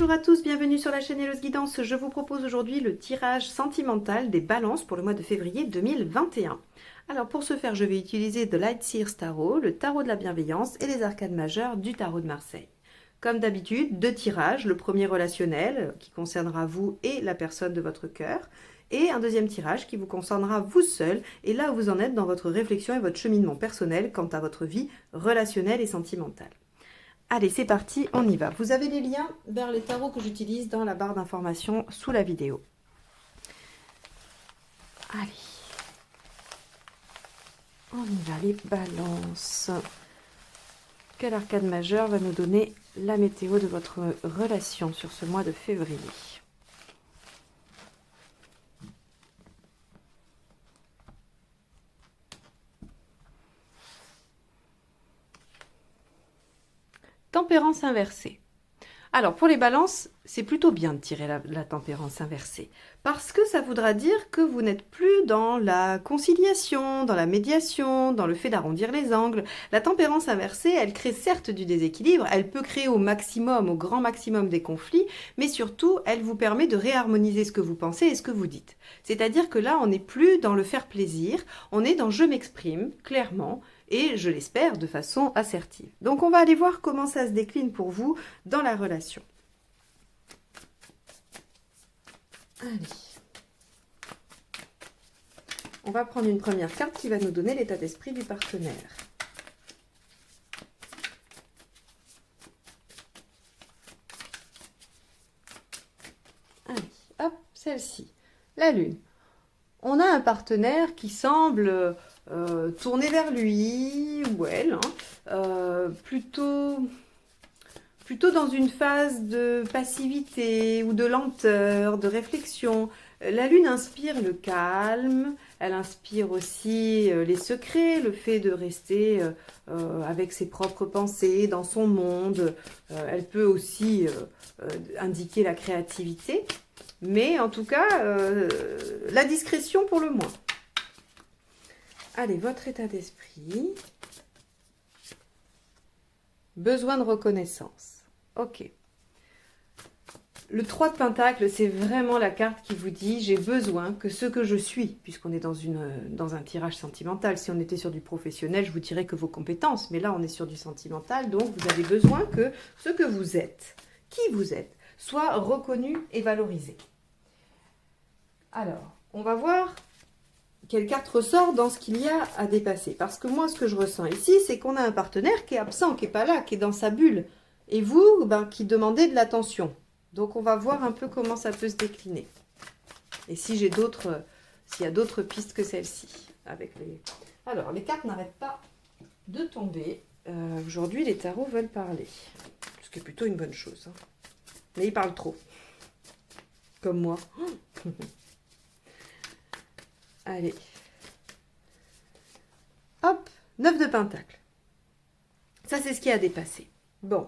Bonjour à tous, bienvenue sur la chaîne Hello's Guidance. Je vous propose aujourd'hui le tirage sentimental des balances pour le mois de février 2021. Alors pour ce faire, je vais utiliser The Lightseers Tarot, le tarot de la bienveillance et les arcades majeures du tarot de Marseille. Comme d'habitude, deux tirages, le premier relationnel qui concernera vous et la personne de votre cœur, et un deuxième tirage qui vous concernera vous seul et là où vous en êtes dans votre réflexion et votre cheminement personnel quant à votre vie relationnelle et sentimentale. Allez, c'est parti, on y va. Vous avez les liens vers les tarots que j'utilise dans la barre d'informations sous la vidéo. Allez. On y va, les balances. Quel arcade majeur va nous donner la météo de votre relation sur ce mois de février? Tempérance inversée. Alors, pour les balances, c'est plutôt bien de tirer la tempérance inversée, parce que ça voudra dire que vous n'êtes plus dans la conciliation, dans la médiation, dans le fait d'arrondir les angles. La tempérance inversée, elle crée certes du déséquilibre, elle peut créer au maximum, au grand maximum des conflits, mais surtout, elle vous permet de réharmoniser ce que vous pensez et ce que vous dites. C'est-à-dire que là, on n'est plus dans le faire plaisir, on est dans je m'exprime clairement, et je l'espère de façon assertive. Donc on va aller voir comment ça se décline pour vous dans la relation. Allez. On va prendre une première carte qui va nous donner l'état d'esprit du partenaire. Allez, hop, celle-ci. La lune. On a un partenaire qui semble tourner vers lui ou elle, plutôt dans une phase de passivité ou de lenteur, de réflexion. La lune inspire le calme, elle inspire aussi les secrets, le fait de rester avec ses propres pensées dans son monde. Elle peut aussi indiquer la créativité, mais en tout cas, la discrétion pour le moins. Allez, votre état d'esprit. Besoin de reconnaissance. Ok. Le 3 de Pentacle, c'est vraiment la carte qui vous dit « j'ai besoin que ce que je suis », puisqu'on est dans un tirage sentimental. Si on était sur du professionnel, je vous dirais que vos compétences, mais là, on est sur du sentimental, donc vous avez besoin que ce que vous êtes, qui vous êtes, soit reconnu et valorisé. Alors, on va voir quelle carte ressort dans ce qu'il y a à dépasser. Parce que moi, ce que je ressens ici, c'est qu'on a un partenaire qui est absent, qui n'est pas là, qui est dans sa bulle. Et vous, qui demandez de l'attention. Donc, on va voir un peu comment ça peut se décliner. Et si j'ai s'il y a d'autres pistes que celle-ci. Alors, les cartes n'arrêtent pas de tomber. Aujourd'hui, les tarots veulent parler. Ce qui est plutôt une bonne chose. Hein. Mais ils parlent trop. Comme moi. Allez. Hop, 9 de Pentacle. Ça, c'est ce qui a dépassé. Bon.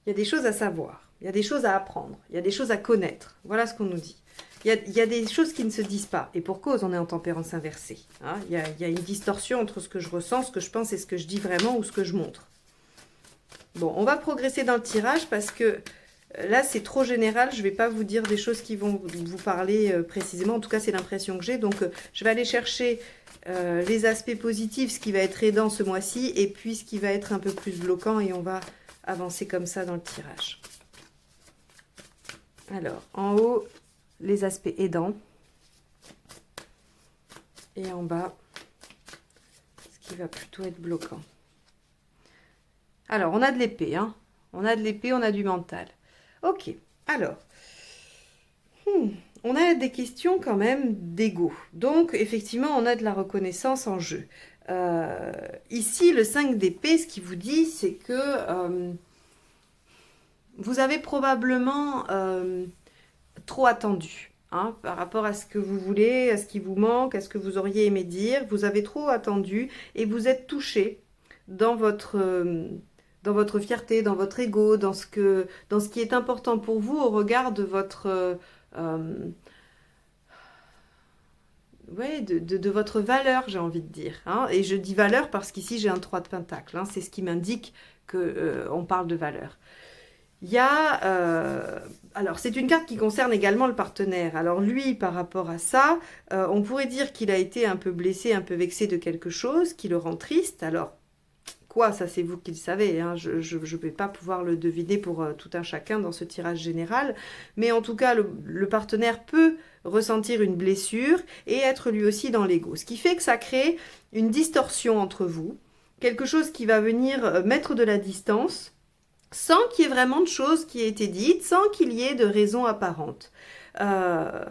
Il y a des choses à savoir. Il y a des choses à apprendre. Il y a des choses à connaître. Voilà ce qu'on nous dit. Il y a des choses qui ne se disent pas. Et pour cause, on est en tempérance inversée. Hein. Il y a une distorsion entre ce que je ressens, ce que je pense et ce que je dis vraiment ou ce que je montre. Bon, on va progresser dans le tirage parce que là, c'est trop général. Je ne vais pas vous dire des choses qui vont vous parler précisément. En tout cas, c'est l'impression que j'ai. Donc, je vais aller chercher les aspects positifs, ce qui va être aidant ce mois-ci, et puis ce qui va être un peu plus bloquant. Et on va avancer comme ça dans le tirage. Alors, en haut, les aspects aidants. Et en bas, ce qui va plutôt être bloquant. Alors, on a de l'épée. Hein. On a de l'épée, on a du mental. Ok, alors, on a des questions quand même d'ego. Donc, effectivement, on a de la reconnaissance en jeu. Ici, le 5 d'épée, ce qui vous dit, c'est que vous avez probablement trop attendu. Hein, par rapport à ce que vous voulez, à ce qui vous manque, à ce que vous auriez aimé dire. Vous avez trop attendu et vous êtes touché dans votre fierté, dans votre ego, dans ce qui est important pour vous au regard de votre de votre valeur, j'ai envie de dire. Hein. Et je dis valeur parce qu'ici j'ai un 3 de Pentacle. Hein. C'est ce qui m'indique qu'on parle de valeur. Il y a, alors c'est une carte qui concerne également le partenaire. Alors lui, par rapport à ça, on pourrait dire qu'il a été un peu blessé, un peu vexé de quelque chose, qui le rend triste. Alors quoi, ça c'est vous qui le savez, hein. Je ne vais pas pouvoir le deviner pour tout un chacun dans ce tirage général. Mais en tout cas, le partenaire peut ressentir une blessure et être lui aussi dans l'ego. Ce qui fait que ça crée une distorsion entre vous, quelque chose qui va venir mettre de la distance, sans qu'il y ait vraiment de choses qui aient été dites, sans qu'il y ait de raison apparente. Euh,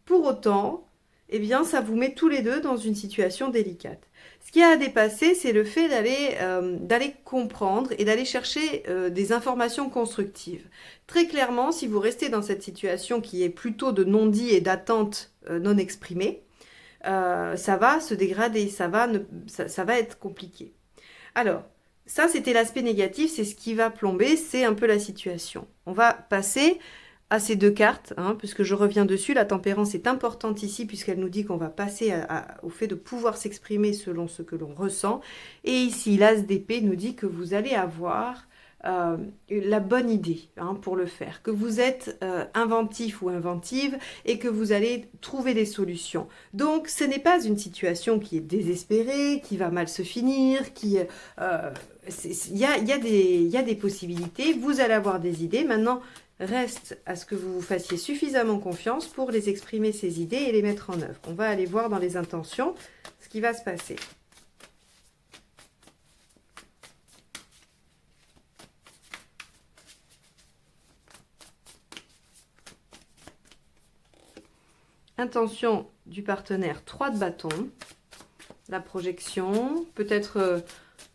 pour autant, eh bien, ça vous met tous les deux dans une situation délicate. Ce qui a à dépasser, c'est le fait d'aller comprendre et d'aller chercher des informations constructives. Très clairement, si vous restez dans cette situation qui est plutôt de non-dit et d'attente non exprimée, ça va se dégrader, ça va être compliqué. Alors, ça, c'était l'aspect négatif, c'est ce qui va plomber, c'est un peu la situation. On va passer à ces deux cartes, hein, puisque je reviens dessus. La tempérance est importante ici, puisqu'elle nous dit qu'on va passer au fait de pouvoir s'exprimer selon ce que l'on ressent. Et ici, l'as d'épée nous dit que vous allez avoir la bonne idée, hein, pour le faire, que vous êtes inventif ou inventive et que vous allez trouver des solutions. Donc, ce n'est pas une situation qui est désespérée, qui va mal se finir, il y a des possibilités, vous allez avoir des idées. Maintenant, reste à ce que vous vous fassiez suffisamment confiance pour les exprimer, ces idées, et les mettre en œuvre. On va aller voir dans les intentions ce qui va se passer. Intention du partenaire, 3 de bâton, la projection, peut-être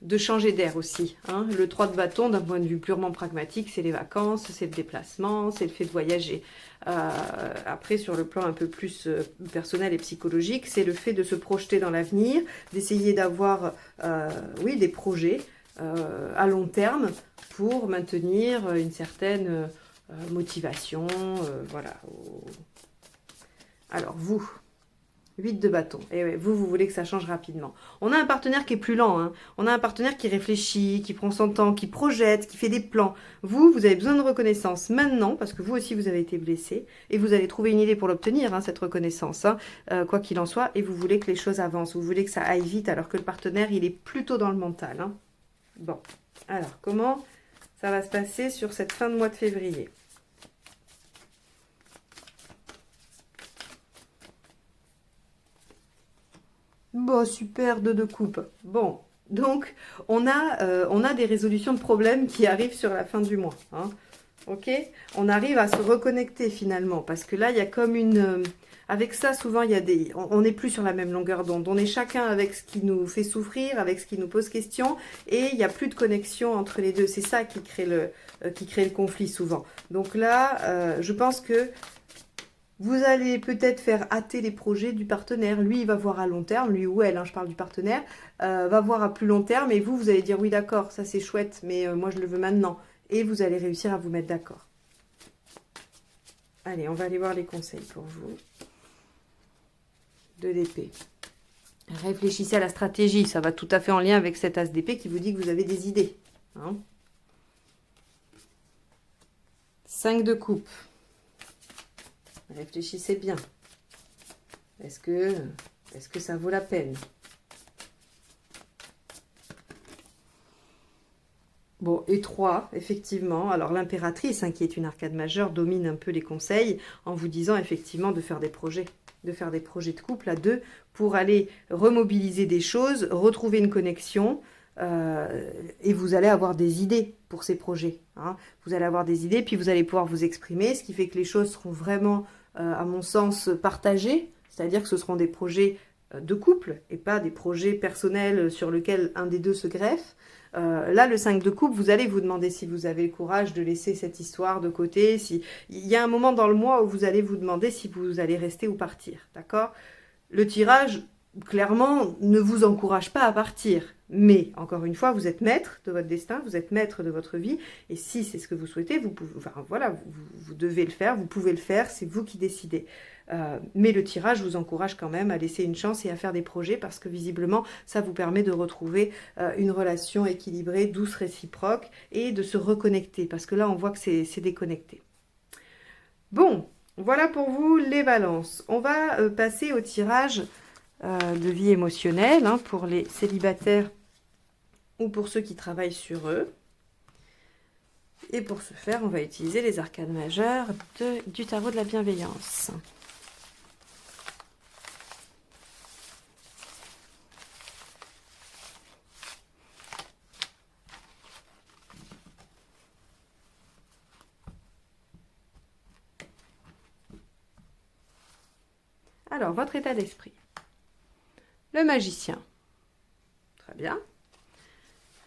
de changer d'air aussi, hein. Le 3 de bâton, d'un point de vue purement pragmatique, c'est les vacances, c'est le déplacement, c'est le fait de voyager. Après, sur le plan un peu plus personnel et psychologique, c'est le fait de se projeter dans l'avenir, d'essayer d'avoir oui, des projets à long terme pour maintenir une certaine motivation, voilà. Alors, vous, 8 de bâton. Et ouais, vous voulez que ça change rapidement. On a un partenaire qui est plus lent, hein. On a un partenaire qui réfléchit, qui prend son temps, qui projette, qui fait des plans. Vous avez besoin de reconnaissance maintenant, parce que vous aussi, vous avez été blessé. Et vous allez trouver une idée pour l'obtenir, hein, cette reconnaissance, hein, quoi qu'il en soit. Et vous voulez que les choses avancent. Vous voulez que ça aille vite, alors que le partenaire, il est plutôt dans le mental, hein. Bon, alors, comment ça va se passer sur cette fin de mois de février ? Bon, super, 2 de coupe. Bon, donc on a des résolutions de problèmes qui arrivent sur la fin du mois, hein. Ok, on arrive à se reconnecter finalement, parce que là, il y a comme une... avec ça, souvent, il y a on n'est plus sur la même longueur d'onde. On est chacun avec ce qui nous fait souffrir, avec ce qui nous pose question, et il n'y a plus de connexion entre les deux. C'est ça qui crée le conflit souvent. Donc là, je pense que vous allez peut-être faire hâter les projets du partenaire. Lui, il va voir à long terme, lui ou elle, hein, je parle du partenaire, va voir à plus long terme. Et vous allez dire, oui, d'accord, ça c'est chouette, mais moi je le veux maintenant. Et vous allez réussir à vous mettre d'accord. Allez, on va aller voir les conseils pour vous. 2 d'épée. Réfléchissez à la stratégie. Ça va tout à fait en lien avec cet as d'épée qui vous dit que vous avez des idées, hein. 5 de coupe. Réfléchissez bien. Est-ce que ça vaut la peine? Bon, et 3, effectivement. Alors l'impératrice, hein, qui est une arcade majeure, domine un peu les conseils en vous disant effectivement de faire des projets. De faire des projets de couple à 2 pour aller remobiliser des choses, retrouver une connexion, et vous allez avoir des idées pour ces projets, hein. Vous allez avoir des idées, puis vous allez pouvoir vous exprimer, ce qui fait que les choses seront vraiment, à mon sens, partagées, c'est-à-dire que ce seront des projets de couple et pas des projets personnels sur lesquels un des deux se greffe. Là, le 5 de coupe, vous allez vous demander si vous avez le courage de laisser cette histoire de côté. Il y a un moment dans le mois où vous allez vous demander si vous allez rester ou partir, d'accord? Le tirage, clairement, ne vous encourage pas à partir. Mais, encore une fois, vous êtes maître de votre destin, vous êtes maître de votre vie. Et si c'est ce que vous souhaitez, vous pouvez, enfin, voilà, vous devez le faire, vous pouvez le faire, c'est vous qui décidez. Mais le tirage, je vous encourage quand même à laisser une chance et à faire des projets parce que visiblement, ça vous permet de retrouver une relation équilibrée, douce, réciproque et de se reconnecter parce que là, on voit que c'est déconnecté. Bon, voilà pour vous les balances. On va passer au tirage de vie émotionnelle hein, pour les célibataires ou pour ceux qui travaillent sur eux. Et pour ce faire, on va utiliser les arcanes majeures du tarot de la bienveillance. Alors, votre état d'esprit. Le magicien. Très bien.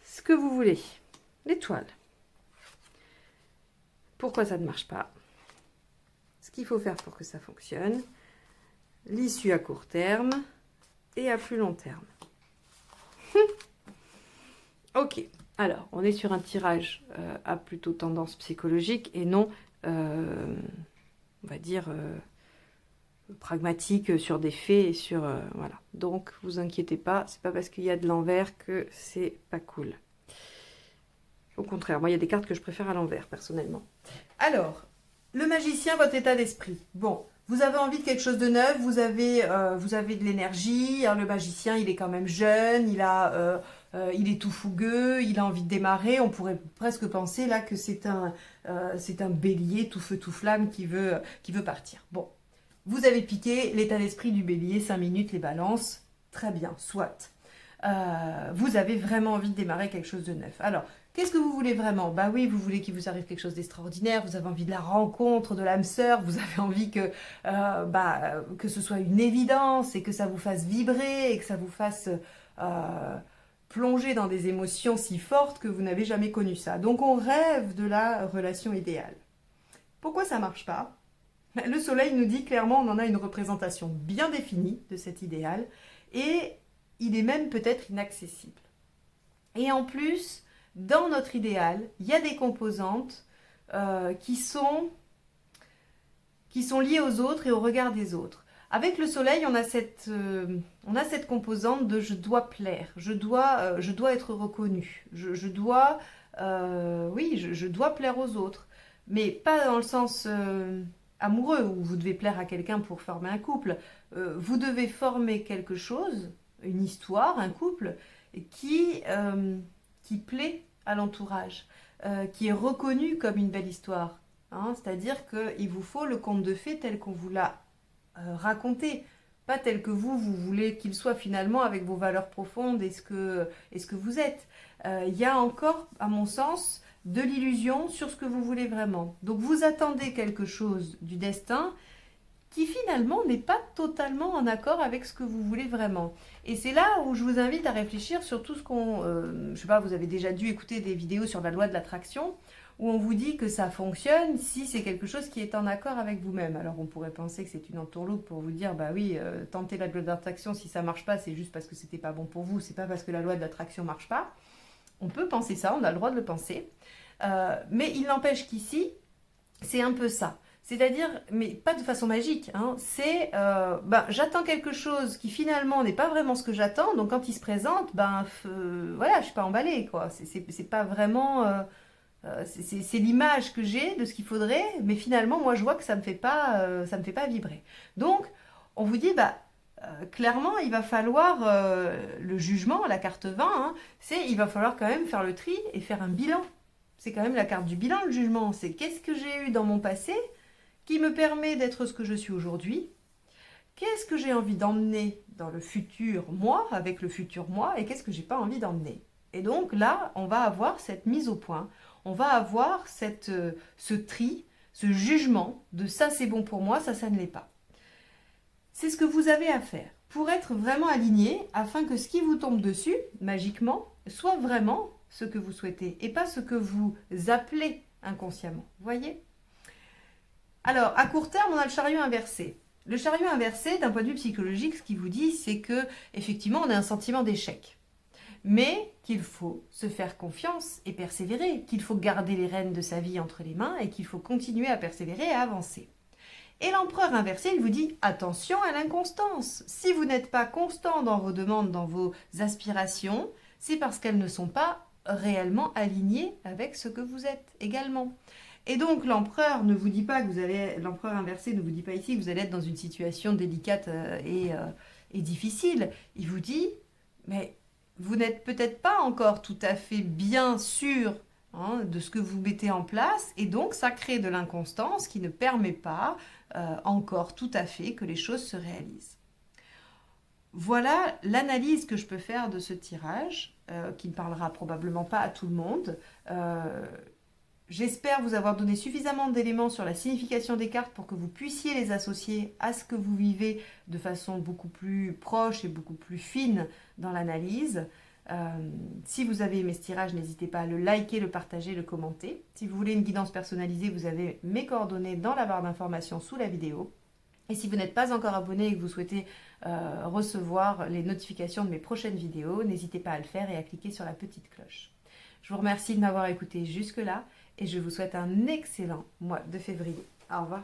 Ce que vous voulez. L'étoile. Pourquoi ça ne marche pas? Ce qu'il faut faire pour que ça fonctionne. L'issue à court terme et à plus long terme. Ok. Alors, on est sur un tirage à plutôt tendance psychologique et non, on va dire, pragmatique sur des faits et sur... voilà. Donc, vous inquiétez pas, c'est pas parce qu'il y a de l'envers que c'est pas cool. Au contraire, moi, il y a des cartes que je préfère à l'envers, personnellement. Alors, le magicien, votre état d'esprit. Bon, vous avez envie de quelque chose de neuf, vous avez de l'énergie. Le magicien, il est quand même jeune, il est tout fougueux, il a envie de démarrer. On pourrait presque penser là que c'est un bélier tout feu tout flamme qui veut partir. Bon, vous avez piqué l'état d'esprit du bélier, 5 minutes, les balances. Très bien, soit. Vous avez vraiment envie de démarrer quelque chose de neuf. Alors, qu'est-ce que vous voulez vraiment? Bah oui, vous voulez qu'il vous arrive quelque chose d'extraordinaire, vous avez envie de la rencontre, de l'âme sœur, vous avez envie que ce soit une évidence et que ça vous fasse vibrer et que ça vous fasse plonger dans des émotions si fortes que vous n'avez jamais connu ça. Donc on rêve de la relation idéale. Pourquoi ça ne marche pas? Le soleil nous dit clairement on en a une représentation bien définie de cet idéal et il est même peut-être inaccessible. Et en plus, dans notre idéal, il y a des composantes qui sont liées aux autres et au regard des autres. Avec le soleil, on a cette composante de je dois plaire, je dois être reconnu, je dois plaire aux autres. Mais pas dans le sens amoureux où vous devez plaire à quelqu'un pour former un couple. Vous devez former quelque chose, une histoire, un couple, qui plaît à l'entourage, qui est reconnu comme une belle histoire. Hein, c'est-à-dire qu'il vous faut le conte de fées tel qu'on vous l'a raconté, pas tel que vous voulez qu'il soit finalement avec vos valeurs profondes et ce que vous êtes. Il y a encore, à mon sens, de l'illusion sur ce que vous voulez vraiment. Donc vous attendez quelque chose du destin qui finalement n'est pas totalement en accord avec ce que vous voulez vraiment. Et c'est là où je vous invite à réfléchir sur tout ce qu'on... je sais pas, vous avez déjà dû écouter des vidéos sur la loi de l'attraction, où on vous dit que ça fonctionne si c'est quelque chose qui est en accord avec vous-même. Alors on pourrait penser que c'est une entourloupe pour vous dire, bah oui, tentez la loi de l'attraction, si ça marche pas, c'est juste parce que c'était pas bon pour vous, c'est pas parce que la loi de l'attraction marche pas. On peut penser ça, on a le droit de le penser. Mais il n'empêche qu'ici, c'est un peu ça. C'est-à-dire, mais pas de façon magique, hein, c'est j'attends quelque chose qui finalement n'est pas vraiment ce que j'attends, donc quand il se présente, voilà, je suis pas emballée, quoi. C'est pas vraiment... c'est l'image que j'ai de ce qu'il faudrait, mais finalement, moi, je vois que ça me fait pas vibrer. Donc, on vous dit, clairement, il va falloir le jugement, la carte 20, hein, il va falloir quand même faire le tri et faire un bilan. C'est quand même la carte du bilan, le jugement. C'est qu'est-ce que j'ai eu dans mon passé qui me permet d'être ce que je suis aujourd'hui? Qu'est-ce que j'ai envie d'emmener dans le futur moi, avec le futur moi, et qu'est-ce que j'ai pas envie d'emmener? Et donc là, on va avoir cette mise au point, on va avoir ce tri, ce jugement de ça c'est bon pour moi, ça ne l'est pas. C'est ce que vous avez à faire pour être vraiment aligné afin que ce qui vous tombe dessus, magiquement, soit vraiment ce que vous souhaitez et pas ce que vous appelez inconsciemment. Vous voyez? Alors, à court terme, on a le chariot inversé. Le chariot inversé, d'un point de vue psychologique, ce qu'il vous dit, c'est que effectivement, on a un sentiment d'échec. Mais qu'il faut se faire confiance et persévérer, qu'il faut garder les rênes de sa vie entre les mains et qu'il faut continuer à persévérer et à avancer. Et l'empereur inversé, il vous dit attention à l'inconstance. Si vous n'êtes pas constant dans vos demandes, dans vos aspirations, c'est parce qu'elles ne sont pas réellement alignées avec ce que vous êtes également. Et donc l'empereur ne vous dit pas que vous allez, l'empereur inversé ne vous dit pas ici que vous allez être dans une situation délicate et difficile. Il vous dit, mais vous n'êtes peut-être pas encore tout à fait bien sûr de ce que vous mettez en place, et donc ça crée de l'inconstance qui ne permet pas encore tout à fait que les choses se réalisent. Voilà l'analyse que je peux faire de ce tirage, qui ne parlera probablement pas à tout le monde. J'espère vous avoir donné suffisamment d'éléments sur la signification des cartes pour que vous puissiez les associer à ce que vous vivez de façon beaucoup plus proche et beaucoup plus fine dans l'analyse. Si vous avez aimé ce tirage, n'hésitez pas à le liker, le partager, le commenter. Si vous voulez une guidance personnalisée, vous avez mes coordonnées dans la barre d'informations sous la vidéo. Et si vous n'êtes pas encore abonné et que vous souhaitez recevoir les notifications de mes prochaines vidéos, n'hésitez pas à le faire et à cliquer sur la petite cloche. Je vous remercie de m'avoir écouté jusque-là et je vous souhaite un excellent mois de février. Au revoir.